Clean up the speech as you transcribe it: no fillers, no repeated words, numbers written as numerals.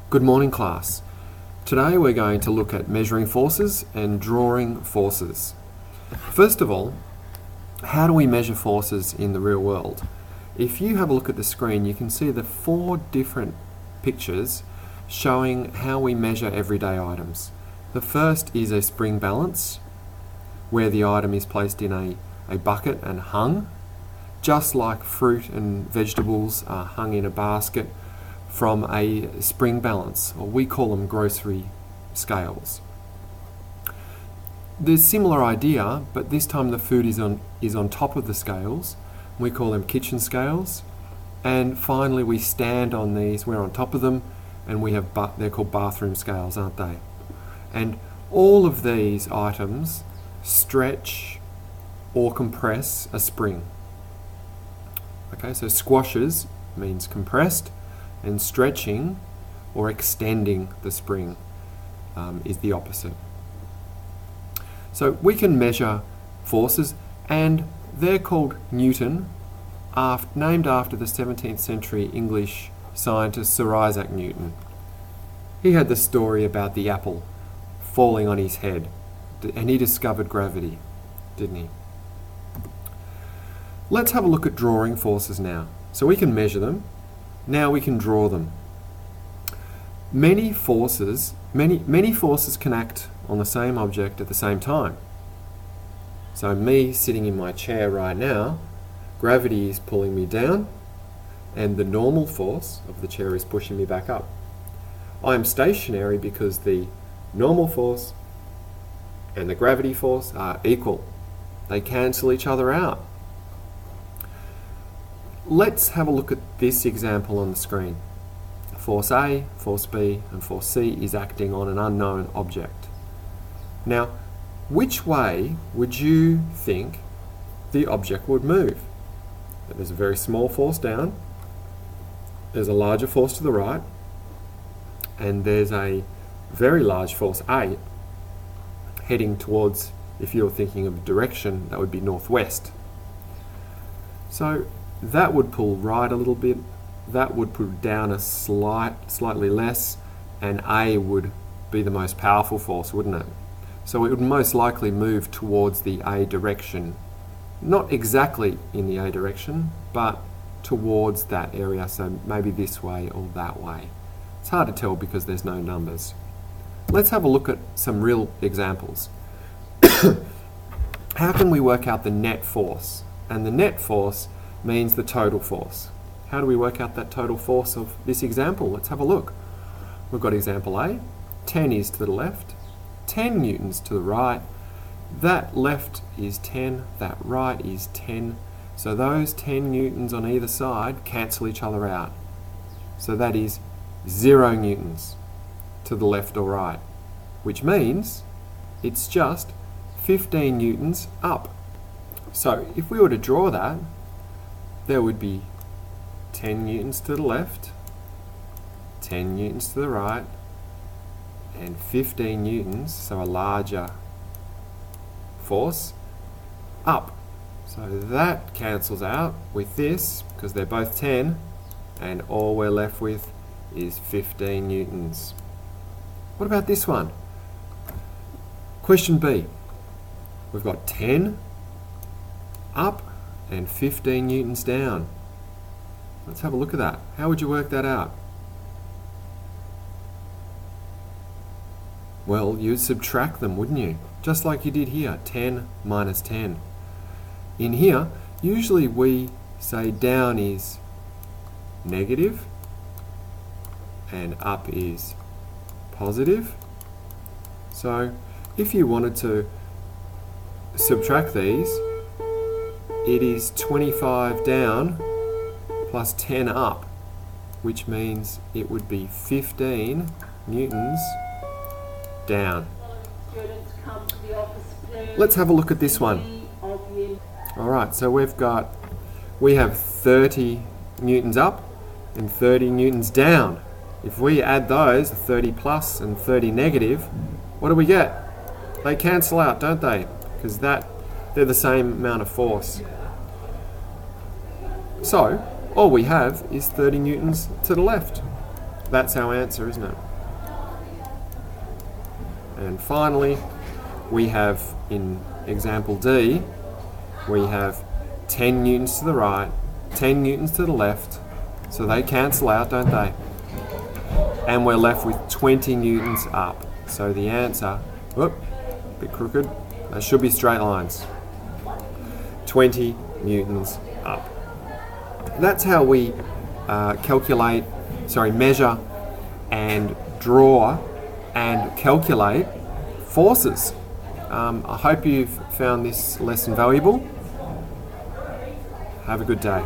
Good morning, class. Today we're going to look at measuring forces and drawing forces. First of all, how do we measure forces in the real world? If you have a look at the screen, you can see the 4 different pictures showing how we measure everyday items. The first is a spring balance, where the item is placed in a bucket and hung, just like fruit and vegetables are hung in a basket from a spring balance, or we call them grocery scales. There's a similar idea, but this time the food is on top of the scales. We call them kitchen scales. And finally we stand on these, we're on top of them, and we have they're called bathroom scales, aren't they? And all of these items stretch or compress a spring. Okay, so squashes means compressed, and stretching or extending the spring is the opposite. So we can measure forces, and they're called Newton, named after the 17th century English scientist Sir Isaac Newton. He had the story about the apple falling on his head, and he discovered gravity, didn't he? Let's have a look at drawing forces now. So we can measure them. Now we can draw them. Many forces can act on the same object at the same time. So me sitting in my chair right now, gravity is pulling me down, and the normal force of the chair is pushing me back up. I am stationary because the normal force and the gravity force are equal. They cancel each other out. Let's have a look at this example on the screen. Force A, force B, and force C is acting on an unknown object. Now, which way would you think the object would move? There's a very small force down, there's a larger force to the right, and there's a very large force A heading towards, if you're thinking of direction, that would be northwest. So that would pull right a little bit, that would pull down a slightly less, and A would be the most powerful force, wouldn't it? So it would most likely move towards the A direction. Not exactly in the A direction, but towards that area, so maybe this way or that way. It's hard to tell because there's no numbers. Let's have a look at some real examples. How can we work out the net force? And the net force means the total force. How do we work out that total force of this example? Let's have a look. We've got example A. 10 is to the left, 10 newtons to the right. That left is 10, that right is 10. So those 10 newtons on either side cancel each other out. So that is 0 newtons to the left or right, which means it's just 15 newtons up. So if we were to draw that, there would be 10 newtons to the left, 10 newtons to the right, and 15 newtons, so a larger force, up. So that cancels out with this, because they're both 10, and all we're left with is 15 newtons. What about this one? Question B. We've got 10 up and 15 newtons down. Let's have a look at that. How would you work that out? Well, you'd subtract them, wouldn't you? Just like you did here, 10 minus 10. In here, usually we say down is negative and up is positive. So if you wanted to subtract these, it is 25 down plus 10 up, which means it would be 15 newtons down. Let's have a look at this one. Alright, so we have 30 newtons up and 30 newtons down. If we add those, 30 plus and 30 negative, what do we get? They cancel out, don't they? Because they're the same amount of force. So all we have is 30 newtons to the left. That's our answer, isn't it? And finally, we have in example D, we have 10 newtons to the right, 10 newtons to the left, so they cancel out, don't they? And we're left with 20 newtons up. So the answer, whoop, a bit crooked, they should be straight lines. 20 newtons up. That's how we measure and draw and calculate forces. I hope you've found this lesson valuable. Have a good day.